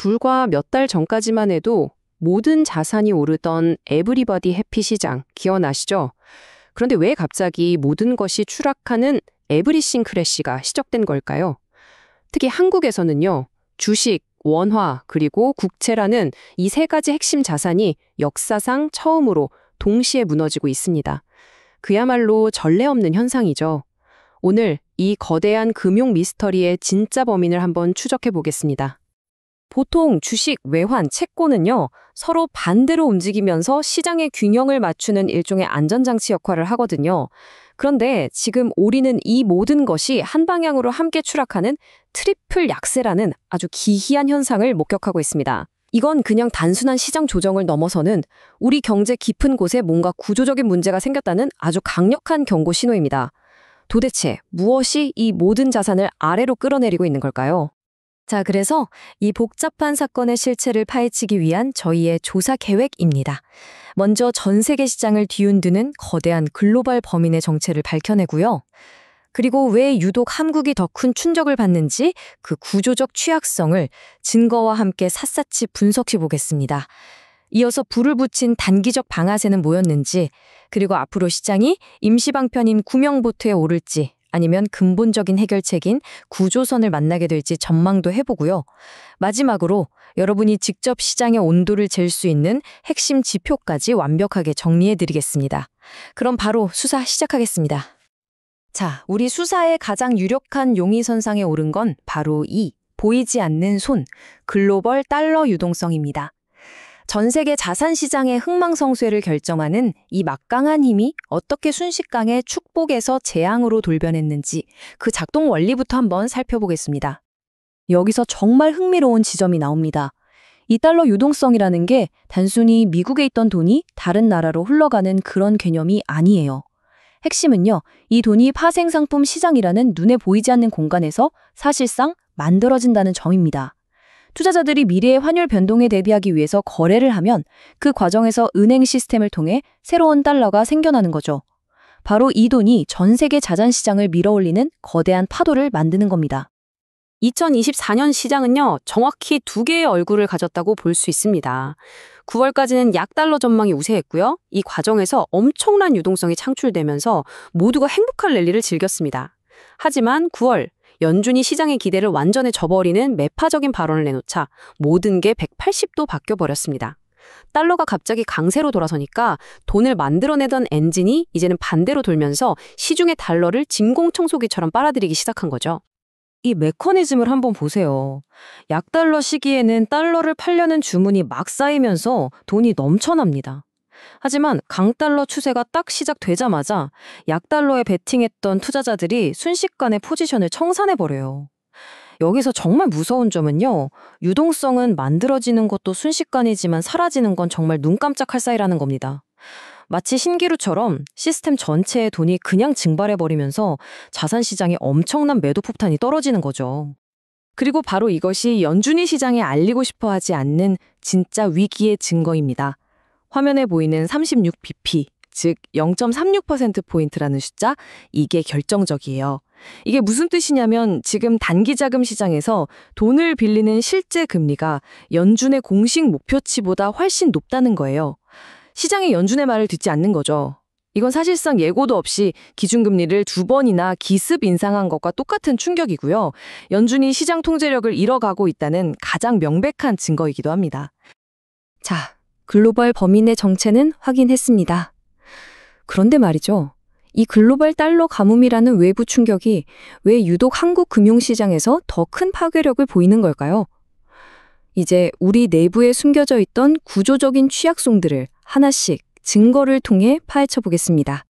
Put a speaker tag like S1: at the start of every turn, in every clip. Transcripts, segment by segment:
S1: 불과 몇 달 전까지만 해도 모든 자산이 오르던 에브리버디 해피 시장 기억나시죠? 그런데 왜 갑자기 모든 것이 추락하는 에브리싱 크래시가 시작된 걸까요? 특히 한국에서는요, 주식, 원화, 그리고 국채라는 이 세 가지 핵심 자산이 역사상 처음으로 동시에 무너지고 있습니다. 그야말로 전례 없는 현상이죠. 오늘 이 거대한 금융 미스터리의 진짜 범인을 한번 추적해 보겠습니다. 보통 주식, 외환, 채권은요, 서로 반대로 움직이면서 시장의 균형을 맞추는 일종의 안전장치 역할을 하거든요. 그런데 지금 우리는 이 모든 것이 한 방향으로 함께 추락하는 트리플 약세라는 아주 기이한 현상을 목격하고 있습니다. 이건 그냥 단순한 시장 조정을 넘어서는 우리 경제 깊은 곳에 뭔가 구조적인 문제가 생겼다는 아주 강력한 경고 신호입니다. 도대체 무엇이 이 모든 자산을 아래로 끌어내리고 있는 걸까요? 자, 그래서 이 복잡한 사건의 실체를 파헤치기 위한 저희의 조사 계획입니다. 먼저 전 세계 시장을 뒤흔드는 거대한 글로벌 범인의 정체를 밝혀내고요. 그리고 왜 유독 한국이 더 큰 충격을 받는지 그 구조적 취약성을 증거와 함께 샅샅이 분석해 보겠습니다. 이어서 불을 붙인 단기적 방아쇠는 뭐였는지, 그리고 앞으로 시장이 임시방편인 구명보트에 오를지 아니면 근본적인 해결책인 구조선을 만나게 될지 전망도 해보고요. 마지막으로 여러분이 직접 시장의 온도를 잴 수 있는 핵심 지표까지 완벽하게 정리해드리겠습니다. 그럼 바로 수사 시작하겠습니다. 자, 우리 수사의 가장 유력한 용의선상에 오른 건 바로 이 보이지 않는 손, 글로벌 달러 유동성입니다. 전 세계 자산 시장의 흥망성쇠를 결정하는 이 막강한 힘이 어떻게 순식간에 축복에서 재앙으로 돌변했는지 그 작동 원리부터 한번 살펴보겠습니다. 여기서 정말 흥미로운 지점이 나옵니다. 이 달러 유동성이라는 게 단순히 미국에 있던 돈이 다른 나라로 흘러가는 그런 개념이 아니에요. 핵심은요, 이 돈이 파생상품 시장이라는 눈에 보이지 않는 공간에서 사실상 만들어진다는 점입니다. 투자자들이 미래의 환율 변동에 대비하기 위해서 거래를 하면 그 과정에서 은행 시스템을 통해 새로운 달러가 생겨나는 거죠. 바로 이 돈이 전 세계 자산 시장을 밀어올리는 거대한 파도를 만드는 겁니다. 2024년 시장은요, 정확히 두 개의 얼굴을 가졌다고 볼 수 있습니다. 9월까지는 약달러 전망이 우세했고요. 이 과정에서 엄청난 유동성이 창출되면서 모두가 행복한 랠리를 즐겼습니다. 하지만 9월, 연준이 시장의 기대를 완전히 저버리는 매파적인 발언을 내놓자 모든 게 180도 바뀌어버렸습니다. 달러가 갑자기 강세로 돌아서니까 돈을 만들어내던 엔진이 이제는 반대로 돌면서 시중의 달러를 진공청소기처럼 빨아들이기 시작한 거죠. 이 메커니즘을 한번 보세요. 약달러 시기에는 달러를 팔려는 주문이 막 쌓이면서 돈이 넘쳐납니다. 하지만 강달러 추세가 딱 시작되자마자 약달러에 베팅했던 투자자들이 순식간에 포지션을 청산해버려요. 여기서 정말 무서운 점은요, 유동성은 만들어지는 것도 순식간이지만 사라지는 건 정말 눈 깜짝할 사이라는 겁니다. 마치 신기루처럼 시스템 전체의 돈이 그냥 증발해버리면서 자산시장에 엄청난 매도 폭탄이 떨어지는 거죠. 그리고 바로 이것이 연준이 시장에 알리고 싶어 하지 않는 진짜 위기의 증거입니다. 화면에 보이는 36bp, 즉 0.36%포인트라는 숫자, 이게 결정적이에요. 이게 무슨 뜻이냐면 지금 단기자금 시장에서 돈을 빌리는 실제 금리가 연준의 공식 목표치보다 훨씬 높다는 거예요. 시장이 연준의 말을 듣지 않는 거죠. 이건 사실상 예고도 없이 기준금리를 2번이나 기습 인상한 것과 똑같은 충격이고요. 연준이 시장 통제력을 잃어가고 있다는 가장 명백한 증거이기도 합니다. 자, 글로벌 범인의 정체는 확인했습니다. 그런데 말이죠. 이 글로벌 달러 가뭄이라는 외부 충격이 왜 유독 한국 금융시장에서 더 큰 파괴력을 보이는 걸까요? 이제 우리 내부에 숨겨져 있던 구조적인 취약성들을 하나씩 증거를 통해 파헤쳐 보겠습니다.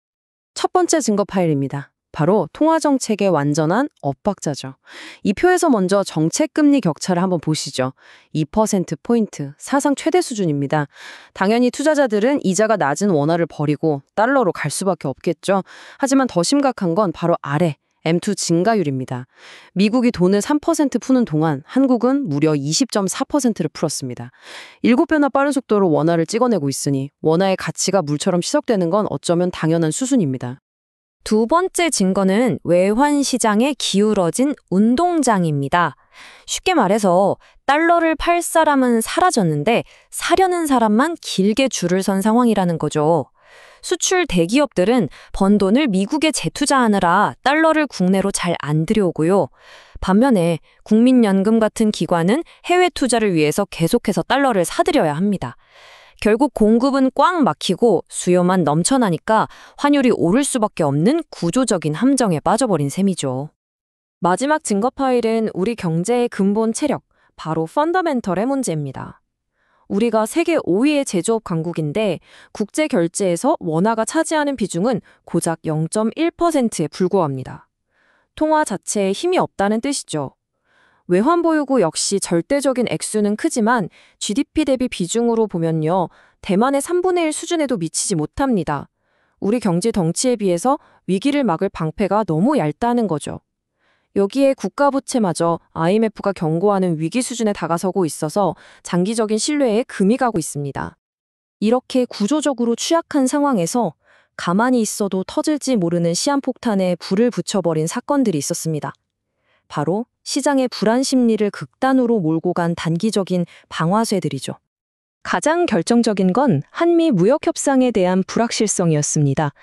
S1: 첫 번째 증거 파일입니다. 바로 통화정책의 완전한 엇박자죠. 이 표에서 먼저 정책금리 격차를 한번 보시죠. 2%포인트, 사상 최대 수준입니다. 당연히 투자자들은 이자가 낮은 원화를 버리고 달러로 갈 수밖에 없겠죠. 하지만 더 심각한 건 바로 아래, M2 증가율입니다. 미국이 돈을 3% 푸는 동안 한국은 무려 20.4%를 풀었습니다. 7배나 빠른 속도로 원화를 찍어내고 있으니 원화의 가치가 물처럼 희석되는 건 어쩌면 당연한 수순입니다.
S2: 두 번째 증거는 외환 시장에 기울어진 운동장입니다. 쉽게 말해서 달러를 팔 사람은 사라졌는데 사려는 사람만 길게 줄을 선 상황이라는 거죠. 수출 대기업들은 번 돈을 미국에 재투자하느라 달러를 국내로 잘 안 들여오고요. 반면에 국민연금 같은 기관은 해외 투자를 위해서 계속해서 달러를 사들여야 합니다. 결국 공급은 꽉 막히고 수요만 넘쳐나니까 환율이 오를 수밖에 없는 구조적인 함정에 빠져버린 셈이죠. 마지막 증거 파일은 우리 경제의 근본 체력, 바로 펀더멘털의 문제입니다. 우리가 세계 5위의 제조업 강국인데 국제 결제에서 원화가 차지하는 비중은 고작 0.1%에 불과합니다. 통화 자체에 힘이 없다는 뜻이죠. 외환 보유고 역시 절대적인 액수는 크지만 GDP 대비 비중으로 보면요. 대만의 3분의 1 수준에도 미치지 못합니다. 우리 경제 덩치에 비해서 위기를 막을 방패가 너무 얇다는 거죠. 여기에 국가부채마저 IMF가 경고하는 위기 수준에 다가서고 있어서 장기적인 신뢰에 금이 가고 있습니다. 이렇게 구조적으로 취약한 상황에서 가만히 있어도 터질지 모르는 시한폭탄에 불을 붙여버린 사건들이 있었습니다. 바로 시장의 불안 심리를 극단으로 몰고 간 단기적인 방아쇠들이죠. 가장 결정적인 건 한미 무역 협상에 대한 불확실성이었습니다.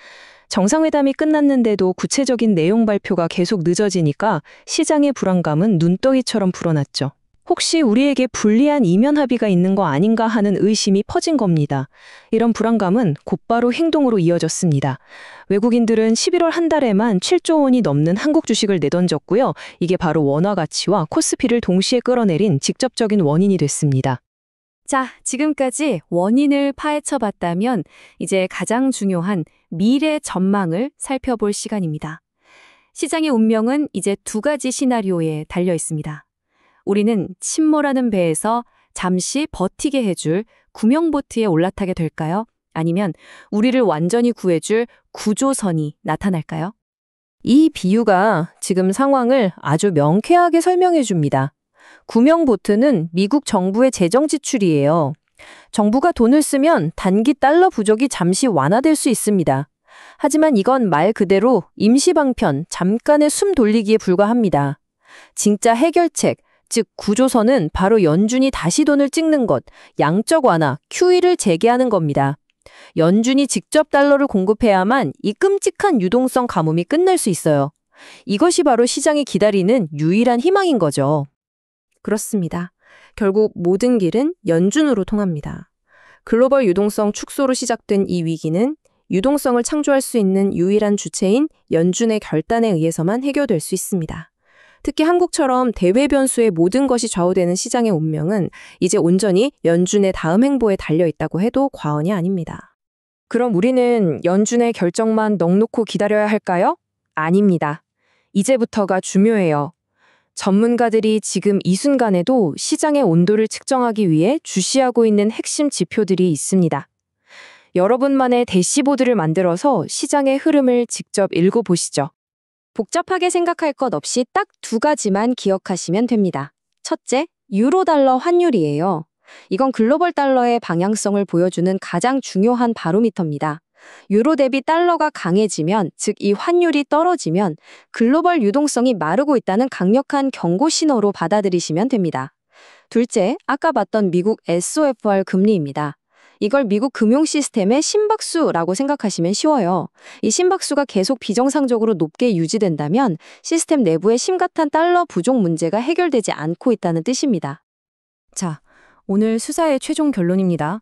S2: 정상회담이 끝났는데도 구체적인 내용 발표가 계속 늦어지니까 시장의 불안감은 눈덩이처럼 불어났죠. 혹시 우리에게 불리한 이면 합의가 있는 거 아닌가 하는 의심이 퍼진 겁니다. 이런 불안감은 곧바로 행동으로 이어졌습니다. 외국인들은 11월 한 달에만 7조 원이 넘는 한국 주식을 내던졌고요. 이게 바로 원화 가치와 코스피를 동시에 끌어내린 직접적인 원인이 됐습니다. 자, 지금까지 원인을 파헤쳐봤다면 이제 가장 중요한 미래 전망을 살펴볼 시간입니다. 시장의 운명은 이제 두 가지 시나리오에 달려 있습니다. 우리는 침몰하는 배에서 잠시 버티게 해줄 구명보트에 올라타게 될까요? 아니면 우리를 완전히 구해줄 구조선이 나타날까요? 이 비유가 지금 상황을 아주 명쾌하게 설명해 줍니다. 구명보트는 미국 정부의 재정 지출이에요. 정부가 돈을 쓰면 단기 달러 부족이 잠시 완화될 수 있습니다. 하지만 이건 말 그대로 임시 방편, 잠깐의 숨 돌리기에 불과합니다. 진짜 해결책, 즉 구조선은 바로 연준이 다시 돈을 찍는 것, 양적 완화, QE를 재개하는 겁니다. 연준이 직접 달러를 공급해야만 이 끔찍한 유동성 가뭄이 끝날 수 있어요. 이것이 바로 시장이 기다리는 유일한 희망인 거죠. 그렇습니다. 결국 모든 길은 연준으로 통합니다. 글로벌 유동성 축소로 시작된 이 위기는 유동성을 창조할 수 있는 유일한 주체인 연준의 결단에 의해서만 해결될 수 있습니다. 특히 한국처럼 대외 변수에 모든 것이 좌우되는 시장의 운명은 이제 온전히 연준의 다음 행보에 달려있다고 해도 과언이 아닙니다. 그럼 우리는 연준의 결정만 넋놓고 기다려야 할까요? 아닙니다. 이제부터가 중요해요. 전문가들이 지금 이 순간에도 시장의 온도를 측정하기 위해 주시하고 있는 핵심 지표들이 있습니다. 여러분만의 대시보드를 만들어서 시장의 흐름을 직접 읽어보시죠. 복잡하게 생각할 것 없이 딱 두 가지만 기억하시면 됩니다. 첫째, 유로달러 환율이에요. 이건 글로벌 달러의 방향성을 보여주는 가장 중요한 바로미터입니다. 유로 대비 달러가 강해지면, 즉 이 환율이 떨어지면 글로벌 유동성이 마르고 있다는 강력한 경고 신호로 받아들이시면 됩니다. 둘째, 아까 봤던 미국 SOFR 금리입니다. 이걸 미국 금융 시스템의 심박수라고 생각하시면 쉬워요. 이 심박수가 계속 비정상적으로 높게 유지된다면 시스템 내부의 심각한 달러 부족 문제가 해결되지 않고 있다는 뜻입니다. 자, 오늘 수사의 최종 결론입니다.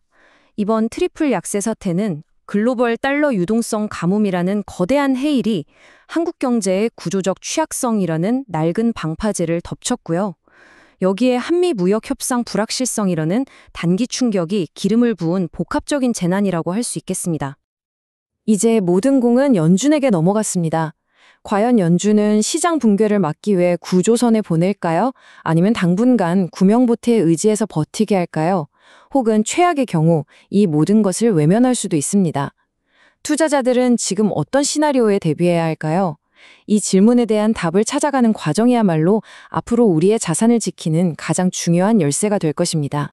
S2: 이번 트리플 약세 사태는 글로벌 달러 유동성 가뭄이라는 거대한 해일이 한국 경제의 구조적 취약성이라는 낡은 방파제를 덮쳤고요. 여기에 한미 무역 협상 불확실성이라는 단기 충격이 기름을 부은 복합적인 재난이라고 할 수 있겠습니다. 이제 모든 공은 연준에게 넘어갔습니다. 과연 연준은 시장 붕괴를 막기 위해 구조선에 보낼까요? 아니면 당분간 구명보트에 의지해서 버티게 할까요? 혹은 최악의 경우 이 모든 것을 외면할 수도 있습니다. 투자자들은 지금 어떤 시나리오에 대비해야 할까요? 이 질문에 대한 답을 찾아가는 과정이야말로 앞으로 우리의 자산을 지키는 가장 중요한 열쇠가 될 것입니다.